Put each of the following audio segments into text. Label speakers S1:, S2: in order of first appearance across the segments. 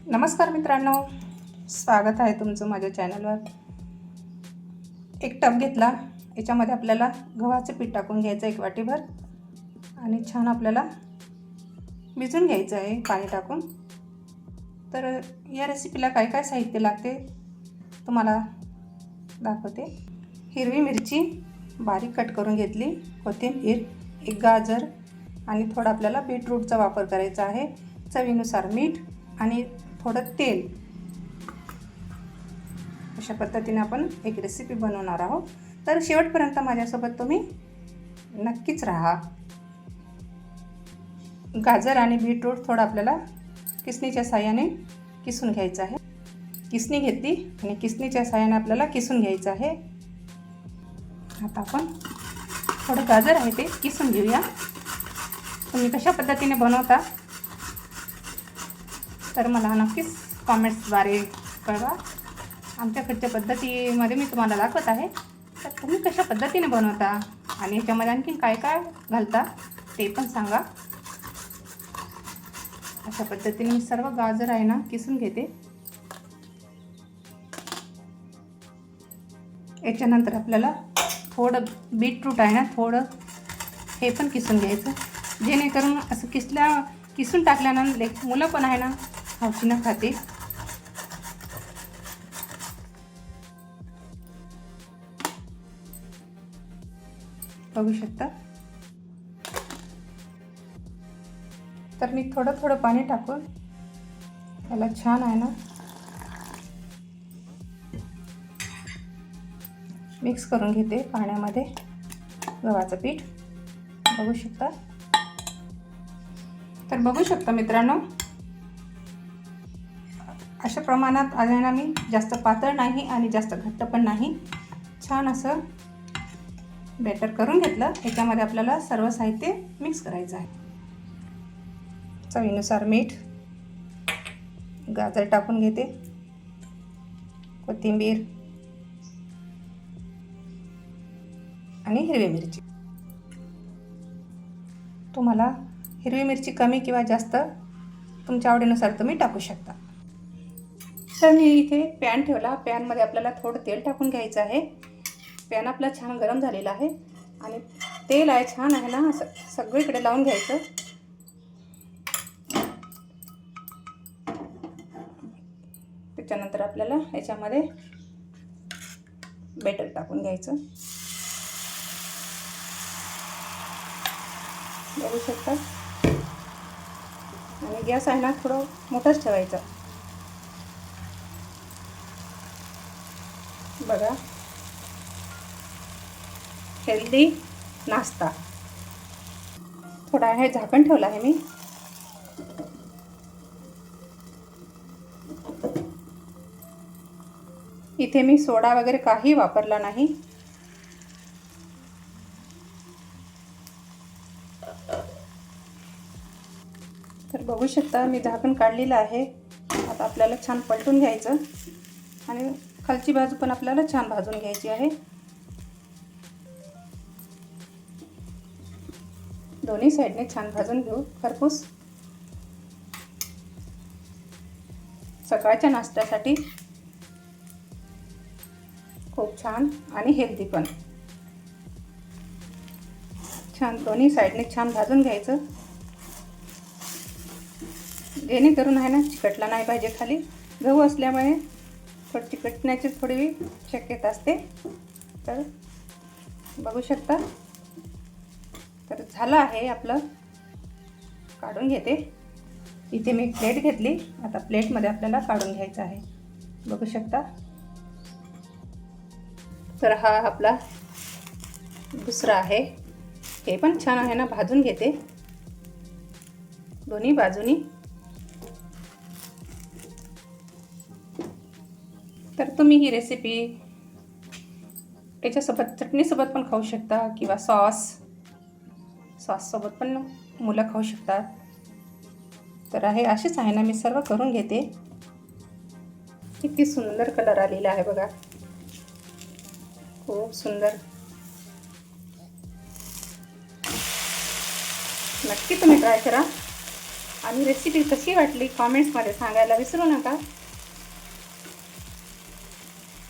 S1: नमस्कार मित्रांनो, स्वागत आहे तुमचं माझ्या चॅनलवर. एक टब घेतला, याच्यामध्ये आपल्याला गव्हाचं पीठ टाकून घ्यायचं 1 वाटीभर आणि छान आपल्याला भिजून घ्यायचं आहे पाणी टाकून. तर या रेसिपीला काय काय साहित्य लागते तुम्हाला दाखवते. हिरवी मिरची बारीक कट करून घेतली, कोथिंबीर, 1 गाजर आणि थोडा आपल्याला बीटरूटचा वापर करायचा आहे, चवीनुसार मीठ आणि थोडं तेल. अशा पद्धतीने आपण एक रेसिपी बनवणार आहोत, तर शेवटपर्यंत माझ्यासोबत तुम्ही नक्कीच राहा. गाजर आणि बीटरूट थोडं आपल्याला किसणीच्या साहाय्याने किसून घ्यायचं आहे. किसणी घेतली आणि किसणीच्या साहाय्याने आपल्याला किसून घ्यायचं आहे. आता आपण थोडं गाजर आहे ते किसून घेऊया. तुम्ही कशा पद्धतीने बनवता तर मला नक्कीच कॉमेंट्सद्वारे कळवा. आमच्याकडच्या पद्धतीमध्ये मी तुम्हाला दाखवत आहे, तर तुम्ही कशा पद्धतीने बनवता आणि याच्यामध्ये आणखी काय काय घालता ते पण सांगा. अशा पद्धतीने मी सर्व गाजर आहे ना किसून घेते. याच्यानंतर आपल्याला थोडं बीटरूट आहे ना, थोडं हे पण किसून घ्यायचं, जेणेकरून असं किसून टाकल्यानंतर मुलं पण आहे ना हौशीनं खाते. बघू शकता. तर मी थोडं थोडं पाणी टाकून त्याला छान आहे ना मिक्स करून घेते पाण्यामध्ये गव्हाचं पीठ. बघू शकता. तर बघू शकता मित्रांनो, अशा प्रमाणात आहे ना, मी जास्त पातळ नाही आणि जास्त घट्ट पण नाही, छान असं बॅटर करून घेतलं. याच्यामध्ये आपल्याला सर्व साहित्य मिक्स करायचं आहे. चवीनुसार मीठ, गाजर टाकून घेते, कोथिंबीर आणि हिरवी मिरची. तुम्हाला हिरवी मिरची कमी किंवा जास्त तुमच्या आवडीनुसार तुम्ही टाकू शकता. तर मी इथे पॅन ठेवला. पॅनमध्ये आपल्याला थोडं तेल टाकून घ्यायचं आहे. पॅन आपला छान गरम झालेला आहे आणि तेल आहे छान आहे ना असं सगळीकडे लावून घ्यायचं. त्याच्यानंतर आपल्याला याच्यामध्ये बॅटर टाकून घ्यायचं. बघू शकता. आणि गॅस आहे ना थोडं मोठाच ठेवायचा. बघा, हेल्दी नाश्ता. थोडा आहे झाकण ठेवला आहे मी. इथे मी सोडा वगैरे काही वापरला नाही. तर बघू शकता मी झाकण काढलेलं आहे. आता आपल्याला छान पलटून घ्यायचं आणि खालची बाजू पण आपल्याला छान भाजून घ्यायची आहे. दोन्ही साईडने छान भाजून घेऊ खरपूस. सकाळच्या नाश्त्यासाठी खूप छान आणि हेल्दी पण. छान दोन्ही साईडने छान भाजून घ्यायचं, जेणेकरून आहे ना चिकटला नाही पाहिजे खाली. गहू असल्यामुळे थोडी चिकटण्याची थोडी शक्यता असते. तर बघू शकता. तर झालं आहे आपलं. काढून घेते. इथे मी प्लेट घेतली. आता प्लेटमध्ये आपल्याला काढून घ्यायचं आहे. बघू शकता. तर हा आपला दुसरा आहे. हे पण छान आहे ना भाजून घेते दोन्ही बाजूनी. तर तुम्ही ही रेसिपी याच्यासोबत चटणीसोबत पण खाऊ शकता किंवा सॉससोबत पण मुलं खाऊ शकतात. तर आहे अशीच आहे ना, मी सर्व करून घेते. किती सुंदर कलर आलेला आहे बघा, खूप सुंदर. नक्की तुम्ही ट्राय करा. आणि रेसिपी कशी वाटली कॉमेंट्समध्ये सांगायला विसरू नका.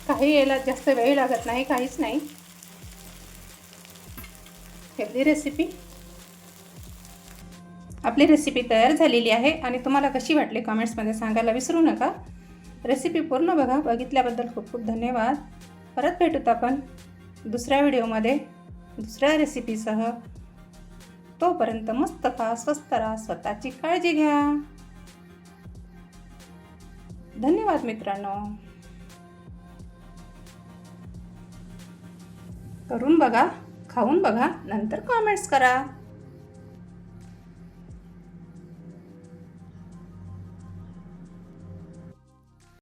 S1: काही यायला जास्त वेळ लागत नाही, काहीच नाही. Healthy recipe. आपली रेसिपी तयार झालेली आहे आणि तुम्हाला कशी वाटली कमेंट्समध्ये सांगायला विसरू नका. रेसिपी पूर्ण बघा. बघितल्याबद्दल खूप खूप धन्यवाद. परत भेटूत आपण दुसऱ्या व्हिडिओमध्ये दुसऱ्या रेसिपीसह. तोपर्यंत मस्त खा, स्वस्त राहा, स्वतःची काळजी घ्या. धन्यवाद मित्रांनो. करून बघा, खाऊन बघा, नंतर कमेंट्स करा.